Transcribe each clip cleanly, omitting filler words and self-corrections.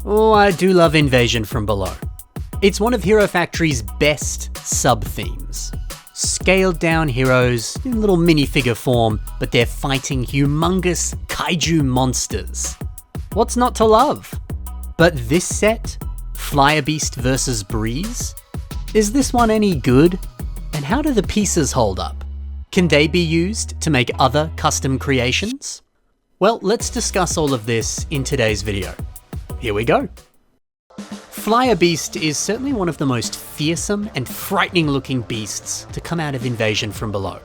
Oh, I do love Invasion from Below. It's one of Hero Factory's best sub-themes. Scaled down heroes in little minifigure form, but they're fighting humongous kaiju monsters. What's not to love? But this set, Flyer Beast vs. Breeze? Is this one any good? And how do the pieces hold up? Can they be used to make other custom creations? Well, let's discuss all of this in today's video. Here we go. Flyer Beast is certainly one of the most fearsome and frightening looking beasts to come out of Invasion from Below.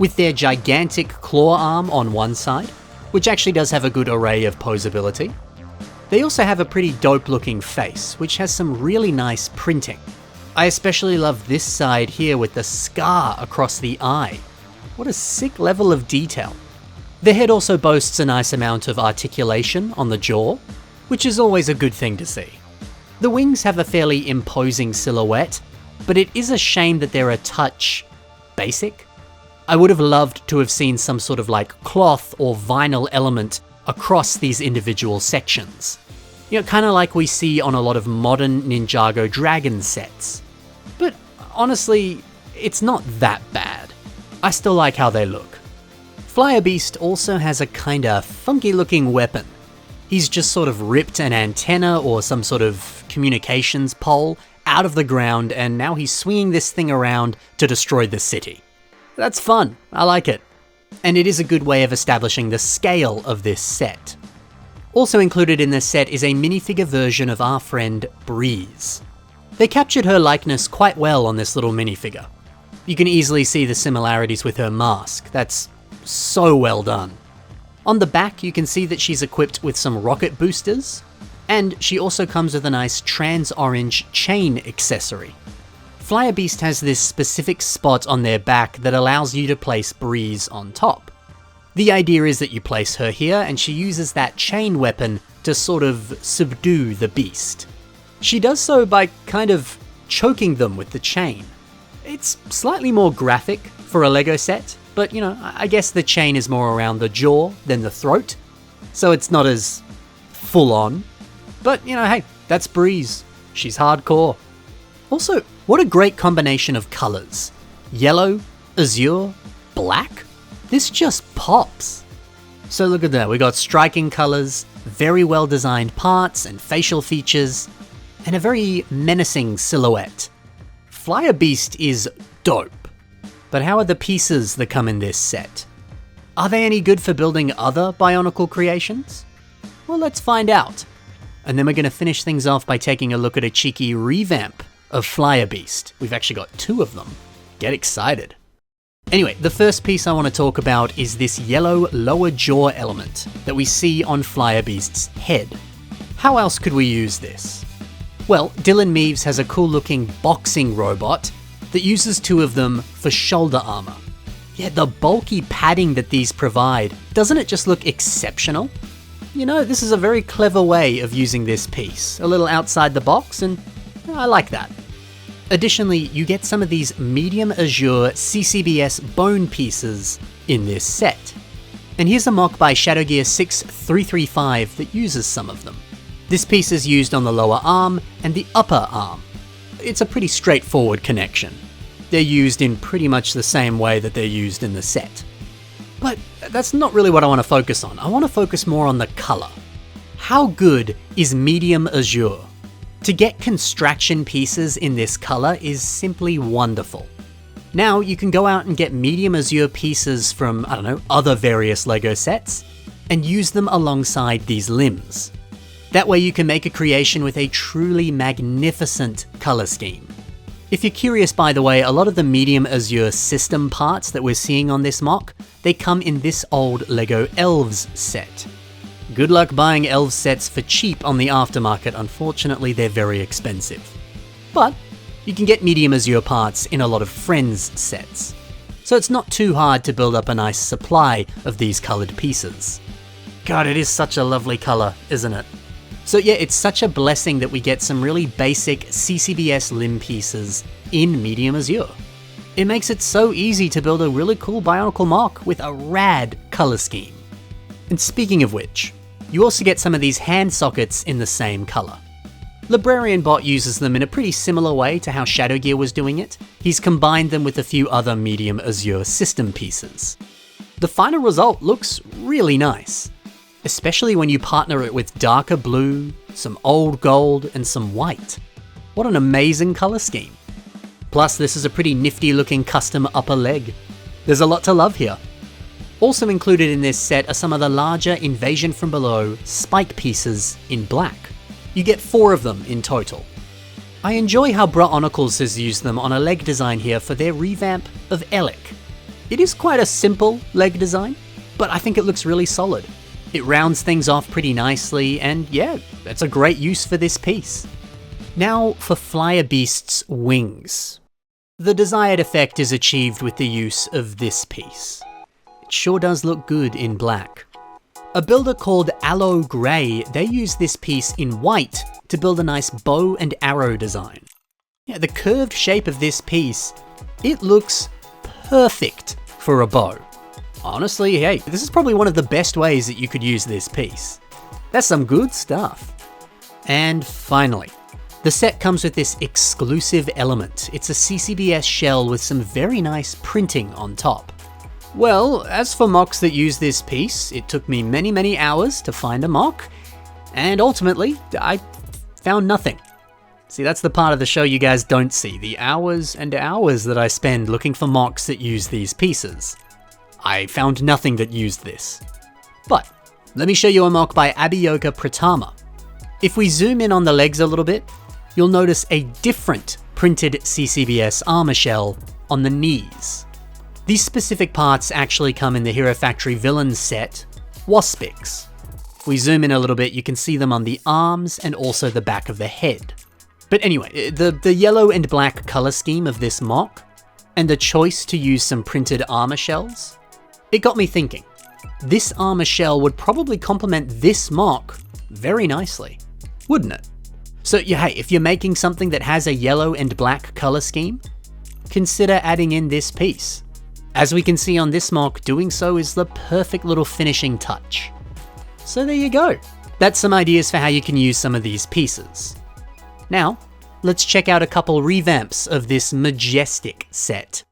With their gigantic claw arm on one side, which actually does have a good array of posability. They also have a pretty dope looking face, which has some really nice printing. I especially love this side here with the scar across the eye. What a sick level of detail. The head also boasts a nice amount of articulation on the jaw, which is always a good thing to see. The wings have a fairly imposing silhouette, but it is a shame that they're a touch basic. I would have loved to have seen some sort of like cloth or vinyl element across these individual sections. You know, kind of like we see on a lot of modern Ninjago Dragon sets. But honestly, it's not that bad. I still like how they look. Flyer Beast also has a kinda funky looking weapon. He's just sort of ripped an antenna or some sort of communications pole out of the ground, and now he's swinging this thing around to destroy the city. That's fun, I like it. And it is a good way of establishing the scale of this set. Also included in this set is a minifigure version of our friend Breeze. They captured her likeness quite well on this little minifigure. You can easily see the similarities with her mask, that's so well done. On the back you can see that she's equipped with some rocket boosters, and she also comes with a nice trans-orange chain accessory. Flyer Beast has this specific spot on their back that allows you to place Breeze on top. The idea is that you place her here and she uses that chain weapon to sort of subdue the beast. She does so by kind of choking them with the chain. It's slightly more graphic for a Lego set, but you know, I guess the chain is more around the jaw than the throat, so it's not as full on. But you know, hey, that's Breeze. She's hardcore. Also, what a great combination of colours. Yellow, azure, black. This just pops. So look at that, we got striking colours, very well designed parts and facial features, and a very menacing silhouette. Flyer Beast is dope. But how are the pieces that come in this set? Are they any good for building other Bionicle creations? Well, let's find out. And then we're going to finish things off by taking a look at a cheeky revamp of Flyer Beast. We've actually got two of them. Get excited. Anyway, the first piece I want to talk about is this yellow lower jaw element that we see on Flyer Beast's head. How else could we use this? Well, Dylan Meaves has a cool looking boxing robot that uses two of them for shoulder armor. Yeah, the bulky padding that these provide, doesn't it just look exceptional? You know, this is a very clever way of using this piece, a little outside the box, and I like that. Additionally, you get some of these medium azure CCBS bone pieces in this set. And here's a mock by Shadowgear 6335 that uses some of them. This piece is used on the lower arm and the upper arm. It's a pretty straightforward connection. They're used in pretty much the same way that they're used in the set. But that's not really what I want to focus on. I want to focus more on the colour. How good is medium azure? To get construction pieces in this colour is simply wonderful. Now you can go out and get medium azure pieces from, I don't know, other various Lego sets, and use them alongside these limbs. That way you can make a creation with a truly magnificent colour scheme. If you're curious, by the way, a lot of the medium azure system parts that we're seeing on this mock, they come in this old Lego Elves set. Good luck buying Elves sets for cheap on the aftermarket, unfortunately they're very expensive. But you can get medium azure parts in a lot of Friends sets, so it's not too hard to build up a nice supply of these coloured pieces. God, it is such a lovely colour, isn't it? So yeah, it's such a blessing that we get some really basic CCBS limb pieces in medium azure. It makes it so easy to build a really cool Bionicle mock with a rad colour scheme. And speaking of which, You also get some of these hand sockets in the same colour. Librarian Bot uses them in a pretty similar way to how Shadowgear was doing it. He's combined them with a few other medium Azure system pieces. The final result looks really nice, especially when you partner it with darker blue, some old gold, and some white. What an amazing colour scheme. Plus, this is a pretty nifty looking custom upper leg. There's a lot to love here. Also included in this set are some of the larger Invasion from Below spike pieces in black. You get 4 of them in total. I enjoy how Braonicles has used them on a leg design here for their revamp of Elec. It is quite a simple leg design, but I think it looks really solid. It rounds things off pretty nicely, and yeah, that's a great use for this piece. Now for Flyer Beast's wings. The desired effect is achieved with the use of this piece. It sure does look good in black. A builder called Aloe Grey, they use this piece in white to build a nice bow and arrow design. Yeah, the curved shape of this piece, it looks perfect for a bow. Honestly, hey, this is probably one of the best ways that you could use this piece. That's some good stuff. And finally, the set comes with this exclusive element. It's a CCBS shell with some very nice printing on top. Well, as for mocks that use this piece, it took me many hours to find a mock, and ultimately, I found nothing. See, that's the part of the show you guys don't see, the hours and hours that I spend looking for mocks that use these pieces. I found nothing that used this. But, let me show you a mock by Abhyoga Pratama. If we zoom in on the legs a little bit, you'll notice a different printed CCBS armor shell on the knees. These specific parts actually come in the Hero Factory Villains set, Waspix. If we zoom in a little bit, you can see them on the arms and also the back of the head. But anyway, the yellow and black color scheme of this mock, and the choice to use some printed armor shells, it got me thinking. This armor shell would probably complement this mock very nicely, wouldn't it? So yeah, hey, if you're making something that has a yellow and black color scheme, consider adding in this piece. As we can see on this mock, doing so is the perfect little finishing touch. So there you go. That's some ideas for how you can use some of these pieces. Now, let's check out a couple revamps of this majestic set.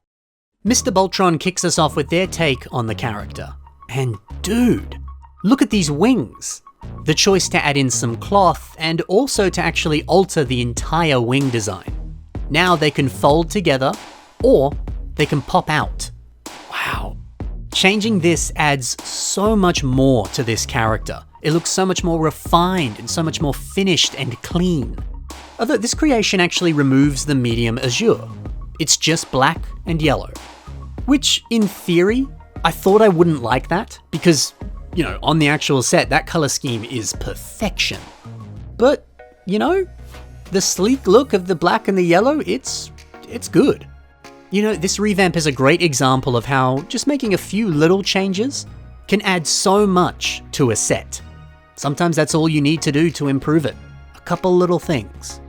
Mr. Boltron kicks us off with their take on the character. And dude, look at these wings. The choice to add in some cloth and also to actually alter the entire wing design. Now they can fold together or they can pop out. Wow. Changing this adds so much more to this character. It looks so much more refined and so much more finished and clean. Although this creation actually removes the medium azure. It's just black and yellow. Which, in theory, I thought I wouldn't like that because, you know, on the actual set, that color scheme is perfection. But, you know, the sleek look of the black and the yellow, it's good. You know, this revamp is a great example of how just making a few little changes can add so much to a set. Sometimes that's all you need to do to improve it. A couple little things.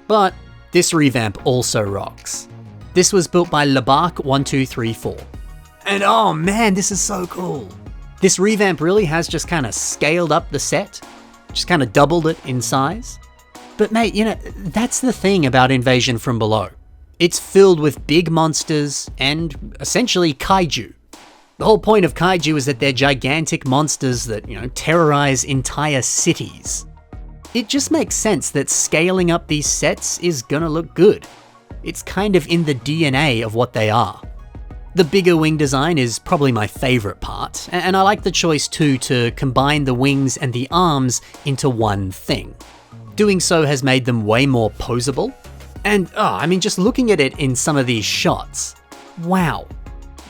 But this revamp also rocks. This was built by Labark1234. And oh man, this is so cool. This revamp really has just kind of scaled up the set, just kind of doubled it in size. But mate, you know, that's the thing about Invasion from Below. It's filled with big monsters and essentially kaiju. The whole point of kaiju is that they're gigantic monsters that, you know, terrorize entire cities. It just makes sense that scaling up these sets is gonna look good. It's kind of in the DNA of what they are. The bigger wing design is probably my favorite part, and I like the choice too to combine the wings and the arms into one thing. Doing so has made them way more posable. And, I mean, just looking at it in some of these shots, wow.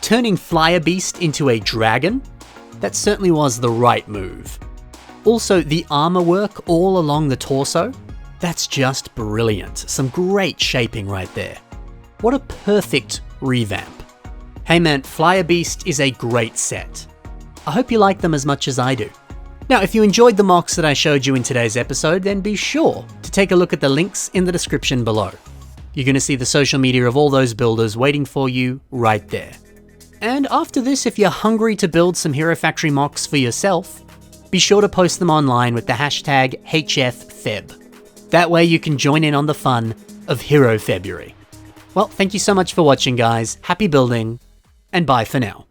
Turning Flyer Beast into a dragon? That certainly was the right move. Also, the armor work all along the torso? That's just brilliant. Some great shaping right there. What a perfect revamp. Hey man, Flyer Beast is a great set. I hope you like them as much as I do. Now, if you enjoyed the mocks that I showed you in today's episode, then be sure to take a look at the links in the description below. You're going to see the social media of all those builders waiting for you right there. And after this, if you're hungry to build some Hero Factory mocks for yourself, be sure to post them online with the hashtag HFFeb. That way you can join in on the fun of Hero February. Well, thank you so much for watching, guys. Happy building, and bye for now.